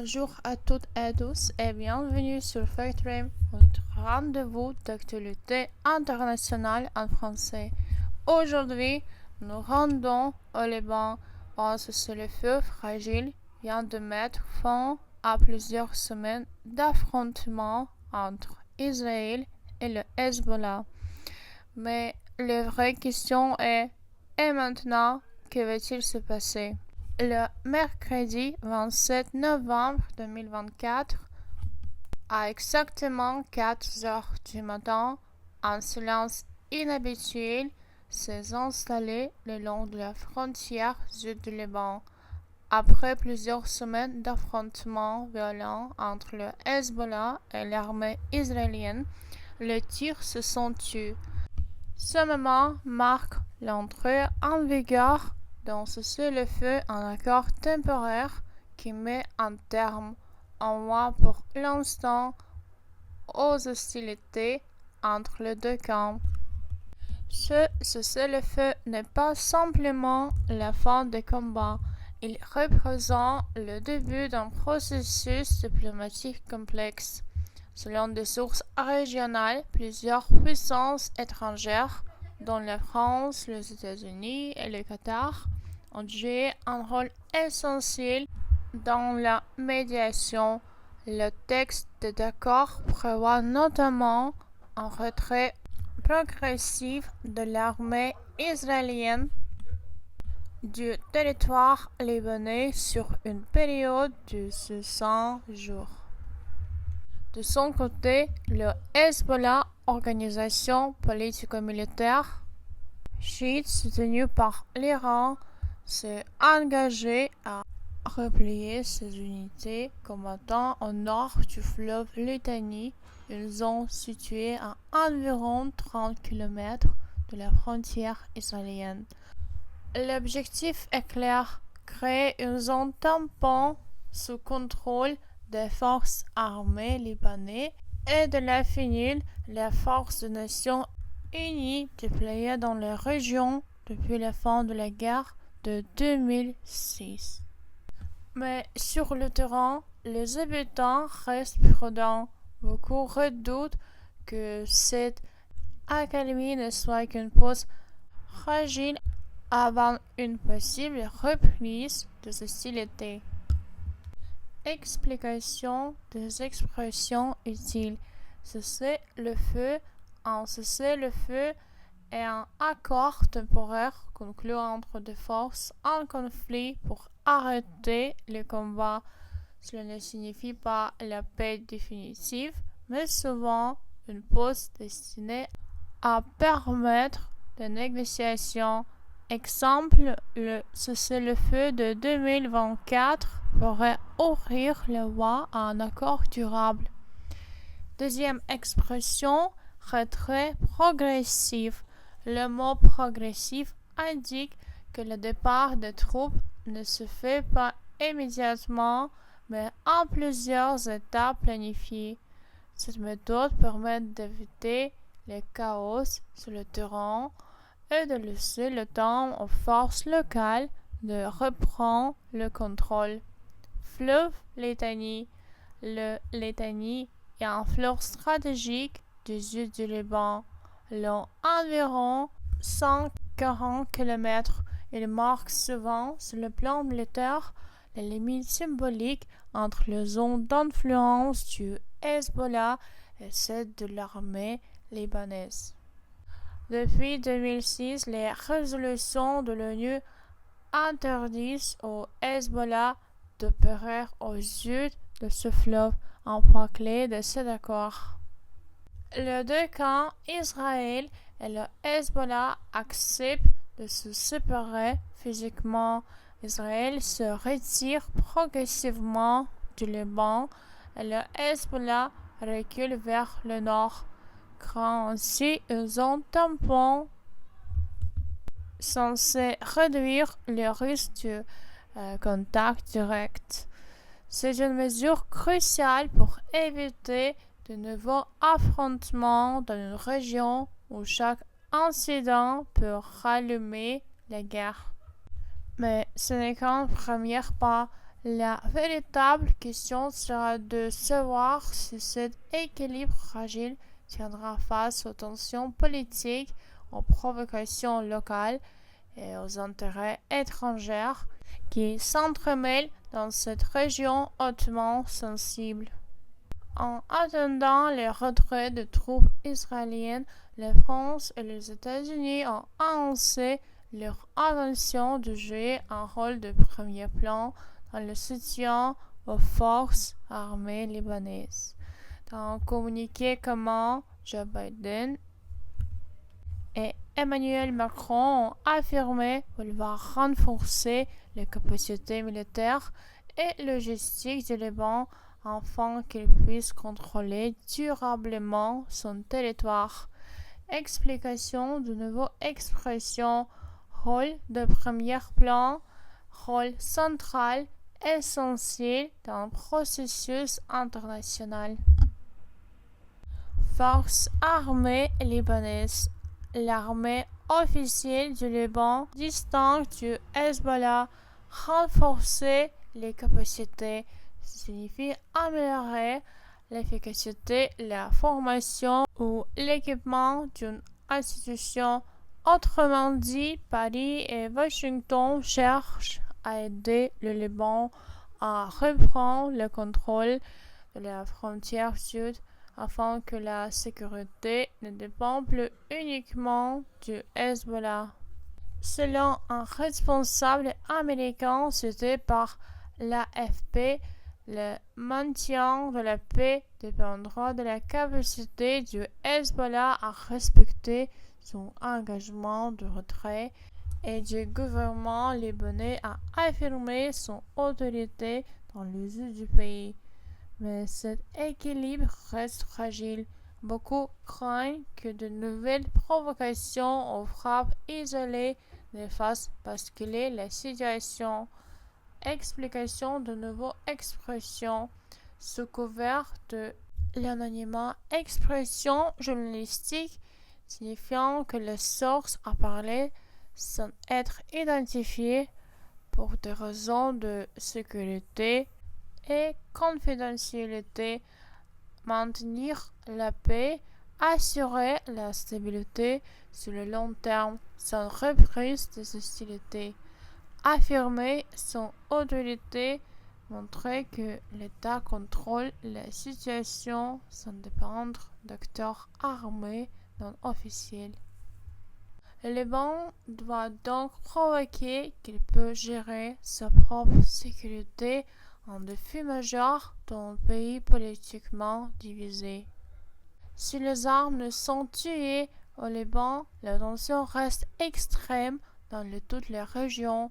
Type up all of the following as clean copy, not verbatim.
Bonjour à toutes et à tous et bienvenue sur FactRain, votre rendez-vous d'actualité internationale en français. Aujourd'hui, nous rendons au Liban où un cessez-le-feu fragile vient de mettre fin à plusieurs semaines d'affrontements entre Israël et le Hezbollah. Mais la vraie question est, et maintenant, que va-t-il se passer? Le mercredi 27 novembre 2024, à exactement 4 heures du matin, un silence inhabituel s'est installé le long de la frontière sud du Liban. Après plusieurs semaines d'affrontements violents entre le Hezbollah et l'armée israélienne, les tirs se sont tus. Ce moment marque l'entrée en vigueur d'un cessez-le-feu, un accord temporaire qui met un terme, au moins pour l'instant, aux hostilités entre les deux camps. Ce cessez-le-feu n'est pas simplement la fin des combats, il représente le début d'un processus diplomatique complexe. Selon des sources régionales, plusieurs puissances étrangères, dont la France, les États-Unis et le Qatar, ont joué un rôle essentiel dans la médiation. Le texte d'accord prévoit notamment un retrait progressif de l'armée israélienne du territoire libanais sur une période de 600 jours. De son côté, le Hezbollah, organisation politico-militaire chiite soutenue par l'Iran, s'est engagé à replier ses unités combattant au nord du fleuve Litanie, une zone située à environ 30 km de la frontière israélienne. L'objectif est clair, créer une zone tampon sous contrôle des forces armées libanaises et de la finir les forces des Nations Unies déployées dans la région depuis la fin de la guerre de 2006. Mais sur le terrain, les habitants restent prudents. Beaucoup redoutent que cette accalmie ne soit qu'une pause fragile avant une possible reprise des hostilités. Explication des expressions utiles. Cessez-le-feu. Un cessez-le-feu est un accord temporaire conclu entre des forces en conflit pour arrêter le combat. Cela ne signifie pas la paix définitive, mais souvent une pause destinée à permettre des négociations. Exemple, le cessez-le-feu de 2024 pourrait ouvrir la voie à un accord durable. Deuxième expression, retrait progressif. Le mot progressif indique que le départ des troupes ne se fait pas immédiatement, mais en plusieurs étapes planifiées. Cette méthode permet d'éviter le chaos sur le terrain et de laisser le temps aux forces locales de reprendre le contrôle. Fleuve Litanie. Le Litanie est un fleuve stratégique du sud du Liban, long environ 140 km. Il marque souvent, sur le plan militaire, la limite symbolique entre les zones d'influence du Hezbollah et celle de l'armée libanaise. Depuis 2006, les résolutions de l'ONU interdisent au Hezbollah d'opérer au sud de ce fleuve, un point clé de cet accord. Les deux camps, Israël et le Hezbollah, acceptent de se séparer physiquement. Israël se retire progressivement du Liban et le Hezbollah recule vers le nord, créant ainsi une zone tampon censée réduire le risque de contact direct. C'est une mesure cruciale pour éviter de nouveaux affrontements dans une région où chaque incident peut rallumer la guerre. Mais ce n'est qu'un premier pas. La véritable question sera de savoir si cet équilibre fragile tiendra face aux tensions politiques, aux provocations locales et aux intérêts étrangers qui s'entremêlent dans cette région hautement sensible. En attendant le retrait des troupes israéliennes, la France et les États-Unis ont annoncé leur intention de jouer un rôle de premier plan dans le soutien aux forces armées libanaises. Dans un communiqué commun, Joe Biden et Emmanuel Macron ont affirmé vouloir renforcer les capacités militaires et logistiques du Liban afin qu'il puisse contrôler durablement son territoire. Explication de nouveau expression, rôle de premier plan, rôle central, essentiel dans le processus international. Forces armées libanaises. L'armée officielle du Liban, distincte du Hezbollah, renforcer les capacités signifie améliorer l'efficacité, la formation ou l'équipement d'une institution. Autrement dit, Paris et Washington cherchent à aider le Liban à reprendre le contrôle de la frontière sud afin que la sécurité ne dépend plus uniquement du Hezbollah. Selon un responsable américain cité par l'AFP, le maintien de la paix dépendra de la capacité du Hezbollah à respecter son engagement de retrait et du gouvernement libanais à affirmer son autorité dans le sud du pays. Mais cet équilibre reste fragile. Beaucoup craignent que de nouvelles provocations aux frappes isolées ne fassent basculer la situation. Explication de nouveau expression sous couvert de l'anonymat. Expression journalistique signifiant que les sources à parler sans être identifiées pour des raisons de sécurité et confidentialité, maintenir la paix, assurer la stabilité sur le long terme sans reprise des hostilités, affirmer son autorité, montrer que l'État contrôle la situation sans dépendre d'acteurs armés non officiels. Le Liban doit donc provoquer qu'il peut gérer sa propre sécurité un défi majeur dans un pays politiquement divisé. Si les armes sont tuées au Liban, la tension reste extrême dans toutes les régions.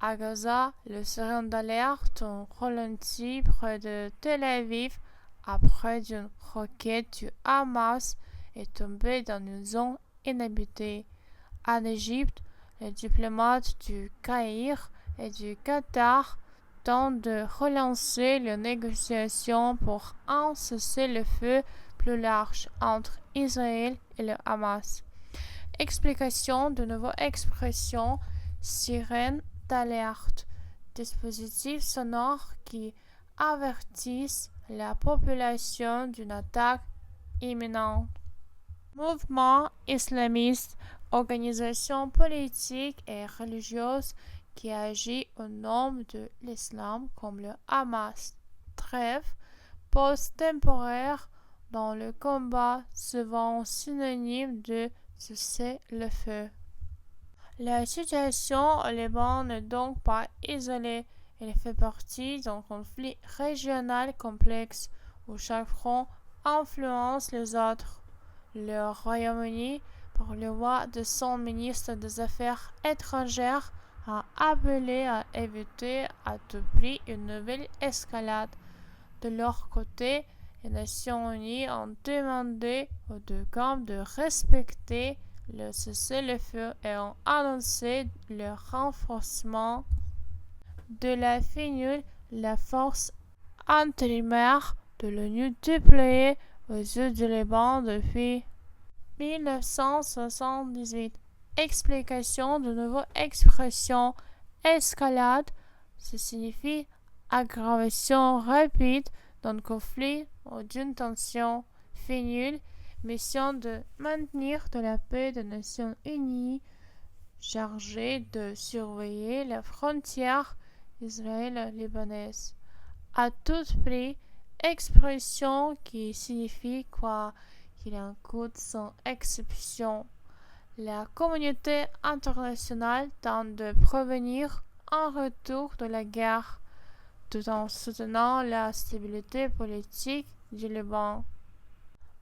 À Gaza, le sirène d'alerte ont ralenti près de Tel Aviv après qu'une roquette du Hamas est tombée dans une zone inhabitée. En Égypte, les diplomates du Caire et du Qatar tentent de relancer les négociations pour un cessez-le-feu plus large entre Israël et le Hamas. Explication de nouveau expression, sirène d'alerte, dispositifs sonores qui avertissent la population d'une attaque imminente. Mouvement islamiste, organisation politique et religieuse qui agit au nom de l'islam comme le Hamas. Trêve, pause temporaire dans le combat, souvent synonyme de cessez-le-feu. La situation au Liban n'est donc pas isolée, elle fait partie d'un conflit régional complexe où chaque front influence les autres. Le Royaume-Uni, par le voie de son ministre des Affaires étrangères, a appelé à éviter à tout prix une nouvelle escalade. De leur côté, les Nations unies ont demandé aux deux camps de respecter le cessez-le-feu et ont annoncé le renforcement de la FINUL, la force intérimaire de l'ONU déployée au sud du Liban depuis 1978. Explication de nouveau expression escalade, ça signifie aggravation rapide d'un conflit ou d'une tension finale, mission de maintenir de la paix des Nations Unies chargée de surveiller la frontière israélo-libanaise. À tout prix, expression qui signifie quoi qu'il en coûte sans exception. La communauté internationale tente de prévenir un retour de la guerre tout en soutenant la stabilité politique du Liban.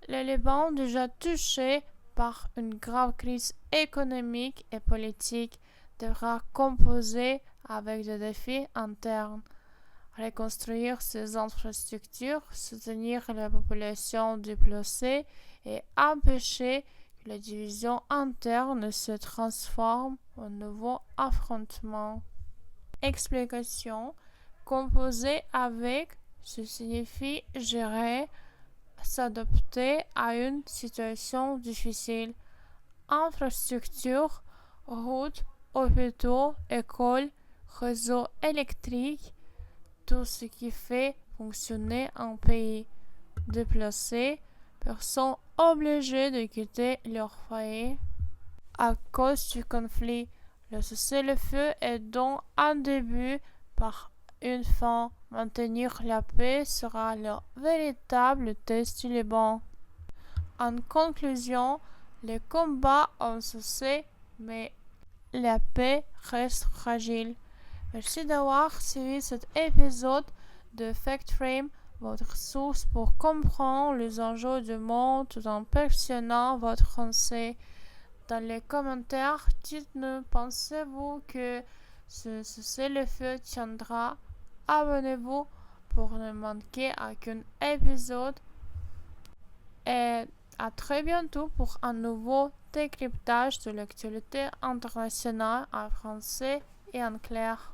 Le Liban, déjà touché par une grave crise économique et politique, devra composer avec des défis internes, reconstruire ses infrastructures, soutenir la population déplacée et empêcher que la division interne se transforme en nouveau affrontement. Explication: composer avec, ce signifie gérer, s'adapter à une situation difficile. Infrastructures, routes, hôpitaux, écoles, réseaux électriques, tout ce qui fait fonctionner un pays. Déplacés, personnes obligées de quitter leur foyer à cause du conflit. Le cessez-le-feu est donc un début par une fin. Maintenir la paix sera le véritable test du Liban. En conclusion, les combats ont cessé, mais la paix reste fragile. Merci d'avoir suivi cet épisode de Fact Frame, votre source pour comprendre les enjeux du monde tout en perfectionnant votre français. Dans les commentaires, dites-nous, pensez-vous que ce cessez-le-feu tiendra? Abonnez-vous pour ne manquer aucun épisode. Et à très bientôt pour un nouveau décryptage de l'actualité internationale en français et en clair.